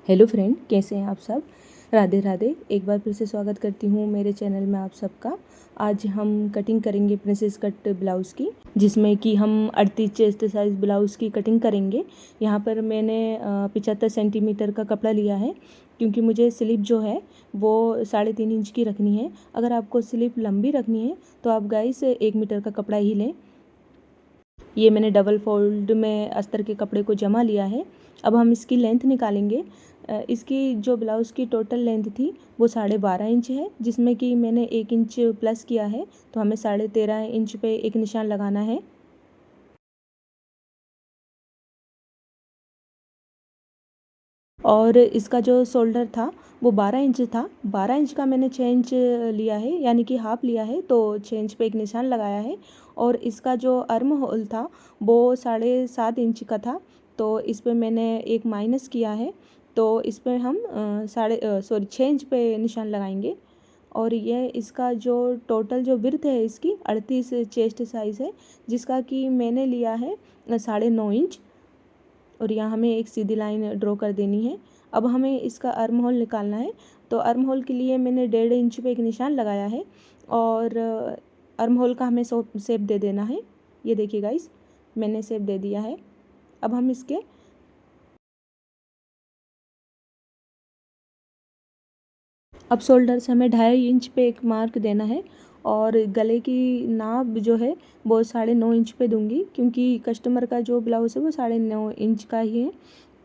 Hello friend, कैसे हैं आप सब। राधे राधे। एक बार फिर से स्वागत करती हूँ मेरे चैनल में आप सबका। आज हम कटिंग करेंगे प्रिंसेस कट ब्लाउज़ की, जिसमें कि हम 38 चेस्ट साइज़ ब्लाउज़ की कटिंग करेंगे। यहाँ पर मैंने 75 सेंटीमीटर का कपड़ा लिया है, क्योंकि मुझे स्लिप जो है वो 3.5 इंच की रखनी है। अगर आपको स्लिप लंबी रखनी है तो आप गाइस 1 मीटर का कपड़ा ही लें। ये मैंने डबल फोल्ड में अस्तर के कपड़े को जमा लिया है। अब हम इसकी लेंथ निकालेंगे। इसकी जो ब्लाउज़ की टोटल लेंथ थी वो 12.5 इंच है, जिसमें कि मैंने 1 इंच प्लस किया है, तो हमें 13.5 इंच पे एक निशान लगाना है। और इसका जो शोल्डर था वो 12 इंच था। 12 इंच का मैंने 6 इंच लिया है, यानी कि हाफ लिया है, तो 6 इंच पे एक निशान लगाया है। और इसका जो आर्म होल था वो 7.5 इंच का था, तो इस पे मैंने एक माइनस किया है, तो इस पे हम 6 इंच पे निशान लगाएंगे। और यह इसका जो टोटल जो विड्थ है इसकी 38 चेस्ट साइज़ है, जिसका कि मैंने लिया है 9.5 इंच। और यहाँ हमें एक सीधी लाइन ड्रॉ कर देनी है। अब हमें इसका आर्म होल निकालना है, तो आर्म होल के लिए मैंने 1.5 इंच पे एक निशान लगाया है। और आर्म होल का हमें शेप दे देना है। ये देखिए गाइस, मैंने शेप दे दिया है। अब हम इसके अब शोल्डर से हमें 2.5 इंच पे एक मार्क देना है। और गले की नाप जो है वो 9.5 इंच पे दूंगी, क्योंकि कस्टमर का जो ब्लाउज़ है वो 9.5 इंच का ही है,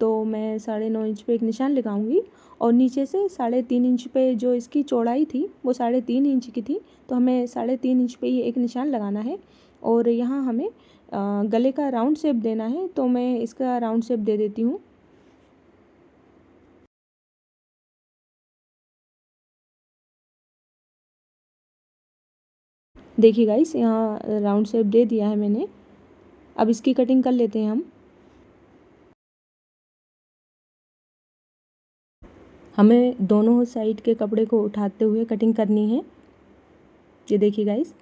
तो मैं 9.5 इंच पे एक निशान लगाऊंगी। और नीचे से 3.5 इंच पे जो इसकी चौड़ाई थी वो 3.5 इंच की थी, तो हमें 3.5 इंच पे ही एक निशान लगाना है। और यहाँ हमें गले का राउंड शेप देना है, तो मैं इसका राउंड शेप दे देती हूँ। देखिए गाइस, यहाँ राउंड शेप दे दिया है मैंने। अब इसकी कटिंग कर लेते हैं हम। हमें दोनों साइड के कपड़े को उठाते हुए कटिंग करनी है। ये देखिए गाइस,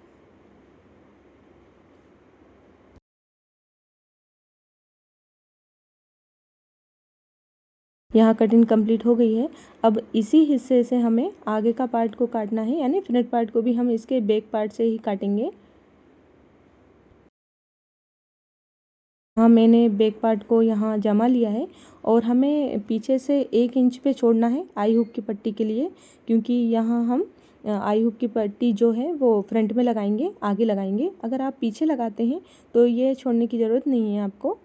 यहाँ कटिंग कंप्लीट हो गई है। अब इसी हिस्से से हमें आगे का पार्ट को काटना है, यानी फ्रंट पार्ट को भी हम इसके बैक पार्ट से ही काटेंगे। हाँ, मैंने बैक पार्ट को यहाँ जमा लिया है। और हमें पीछे से 1 इंच पे छोड़ना है आई हुक की पट्टी के लिए, क्योंकि यहाँ हम आई हुक की पट्टी जो है वो फ्रंट में लगाएंगे, आगे लगाएंगे। अगर आप पीछे लगाते हैं तो ये छोड़ने की ज़रूरत नहीं है आपको,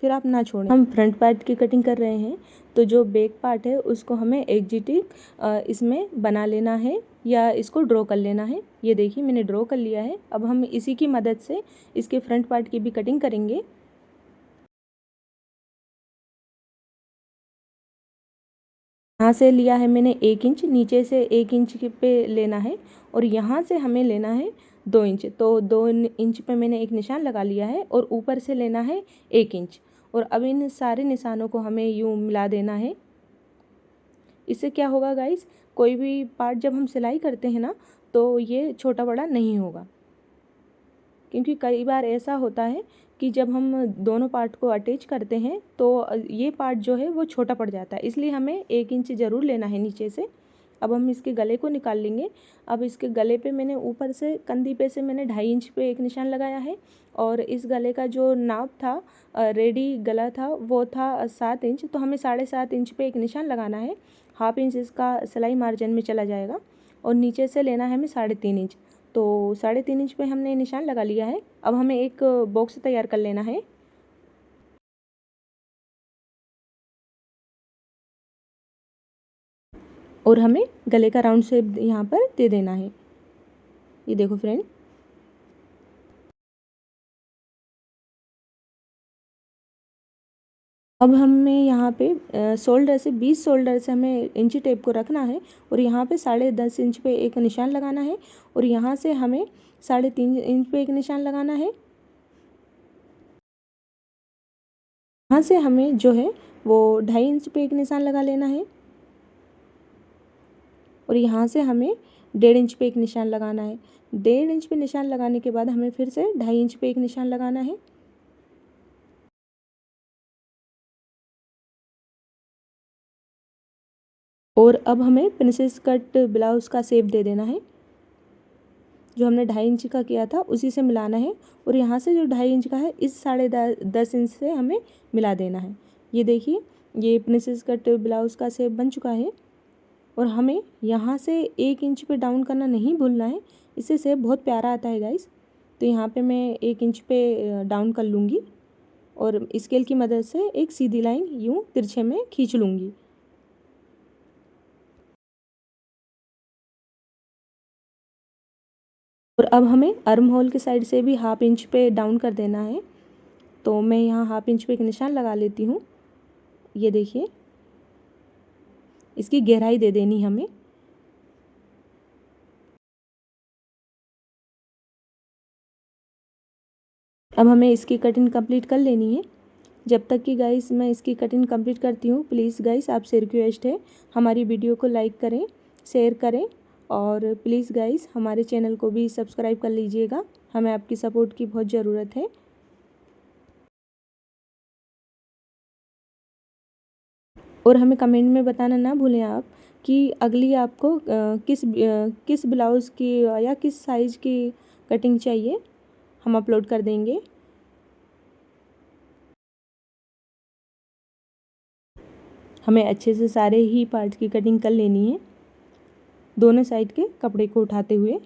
फिर आप ना छोड़ें। हम फ्रंट पार्ट की कटिंग कर रहे हैं, तो जो बैक पार्ट है उसको हमें एग्जिटिव इसमें बना लेना है, या इसको ड्रॉ कर लेना है। ये देखिए, मैंने ड्रॉ कर लिया है। अब हम इसी की मदद से इसके फ्रंट पार्ट की भी कटिंग करेंगे। यहाँ से लिया है मैंने 1 इंच, नीचे से 1 इंच पे लेना है, और यहाँ से हमें लेना है 2 इंच। तो 2 इंच पे मैंने एक निशान लगा लिया है, और ऊपर से लेना है 1 इंच। और अब इन सारे निशानों को हमें यूँ मिला देना है। इससे क्या होगा गाइस, कोई भी पार्ट जब हम सिलाई करते हैं ना, तो ये छोटा बड़ा नहीं होगा। क्योंकि कई बार ऐसा होता है कि जब हम दोनों पार्ट को अटैच करते हैं तो ये पार्ट जो है वो छोटा पड़ जाता है, इसलिए हमें 1 इंच ज़रूर लेना है नीचे से। अब हम इसके गले को निकाल लेंगे। अब इसके गले पे मैंने ऊपर से कंधी पे से मैंने 2.5 इंच पे एक निशान लगाया है। और इस गले का जो नाप था, रेडी गला था, वो था 7 इंच, तो हमें 7.5 इंच पे एक निशान लगाना है। हाफ इंच इसका सिलाई मार्जिन में चला जाएगा। और नीचे से लेना है हमें 3.5 इंच, तो 3.5 इंच पे हमने निशान लगा लिया है। अब हमें एक बॉक्स तैयार कर लेना है, और हमें गले का राउंड शेप यहाँ पर दे देना है। ये देखो फ्रेंड, अब हमें यहाँ पे शोल्डर से 20 शोल्डर से हमें इंची टेप को रखना है, और यहाँ पे 10.5 इंच पे एक निशान लगाना है। और यहाँ से हमें 3.5 इंच पे एक निशान लगाना है। यहाँ से हमें जो है वो 2.5 इंच पे एक निशान लगा लेना है। और यहाँ से हमें 1.5 इंच पे एक निशान लगाना है। 1.5 इंच पे निशान लगाने के बाद हमें फिर से 2.5 इंच पे एक निशान लगाना है। और अब हमें प्रिंसेस कट ब्लाउज़ का शेप दे देना है। जो हमने 2.5 इंच का किया था उसी से मिलाना है और यहाँ से जो 2.5 इंच का है इस 10.5 इंच से हमें मिला देना है। ये देखिए, ये प्रिंसेस कट ब्लाउज़ का शेप बन चुका है और हमें यहाँ से 1 इंच पे डाउन करना नहीं भूलना है, इससे शेप बहुत प्यारा आता है गाइस। तो यहाँ पे मैं 1 इंच पे डाउन कर लूँगी और स्केल की मदद से एक सीधी लाइन यूँ तिरछे में खींच लूँगी। और अब हमें आर्म होल के साइड से भी 1/2 इंच पे डाउन कर देना है। तो मैं यहाँ 1/2 इंच पे एक निशान लगा लेती हूँ। ये देखिए, इसकी गहराई दे देनी हमें। अब हमें इसकी कटिंग कंप्लीट कर लेनी है। जब तक कि गाइस मैं इसकी कटिंग कंप्लीट करती हूँ, प्लीज़ गाइस आपसे रिक्वेस्ट है, हमारी वीडियो को लाइक करें, शेयर करें और प्लीज़ गाइस हमारे चैनल को भी सब्सक्राइब कर लीजिएगा। हमें आपकी सपोर्ट की बहुत ज़रूरत है। और हमें कमेंट में बताना ना भूलें आप कि अगली आपको किस ब्लाउज़ की या किस साइज़ की कटिंग चाहिए, हम अपलोड कर देंगे। हमें अच्छे से सारे ही पार्ट की कटिंग कर लेनी है, दोनों साइड के कपड़े को उठाते हुए।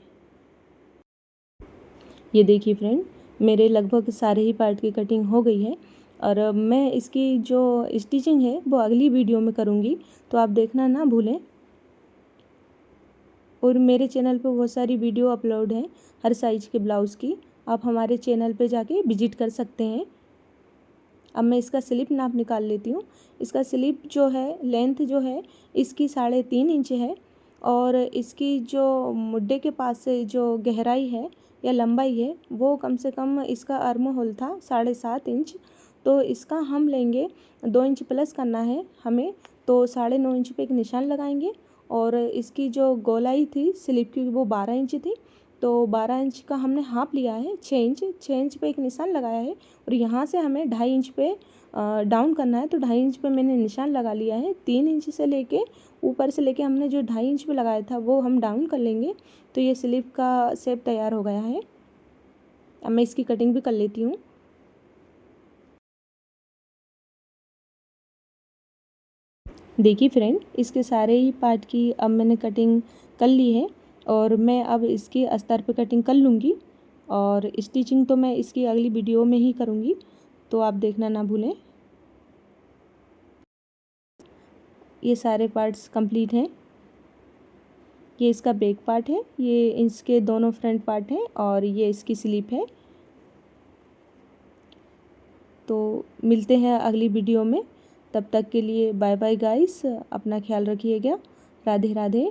ये देखिए फ्रेंड, मेरे लगभग सारे ही पार्ट की कटिंग हो गई है और अब मैं इसकी जो स्टिचिंग है वो अगली वीडियो में करूँगी, तो आप देखना ना भूलें। और मेरे चैनल पे बहुत सारी वीडियो अपलोड है हर साइज़ के ब्लाउज़ की, आप हमारे चैनल पे जाके विजिट कर सकते हैं। अब मैं इसका स्लिप नाप निकाल लेती हूँ। इसका स्लिप जो है, लेंथ जो है इसकी 3.5 इंच है और इसकी जो मुड्डे के पास से जो गहराई है या लंबाई है वो कम से कम, इसका आर्म होल था 7.5 इंच, तो इसका हम लेंगे 2 इंच प्लस करना है हमें, तो 9.5 इंच पे एक निशान लगाएंगे। और इसकी जो गोलाई थी स्लिप की वो 12 इंच थी, तो 12 इंच का हमने हाफ लिया है 6 इंच पे एक निशान लगाया है और यहाँ से हमें 2.5 इंच पे डाउन करना है। तो 2.5 इंच पे मैंने निशान लगा लिया है। 3 इंच से लेके ऊपर से लेके हमने जो 2.5 इंच पे लगाया था वो हम डाउन कर लेंगे। तो ये स्लिप का शेप तैयार हो गया है। अब मैं इसकी कटिंग भी कर लेती हूँ। देखिए फ्रेंड, इसके सारे ही पार्ट की अब मैंने कटिंग कर ली है और मैं अब इसकी अस्तर पे कटिंग कर लूँगी और स्टिचिंग तो मैं इसकी अगली वीडियो में ही करूँगी, तो आप देखना ना भूलें। ये सारे पार्ट्स कंप्लीट हैं। ये इसका बैक पार्ट है, ये इसके दोनों फ्रंट पार्ट हैं और ये इसकी स्लीप है। तो मिलते हैं अगली वीडियो में, तब तक के लिए बाय बाय गाइस, अपना ख्याल रखिएगा। राधे राधे।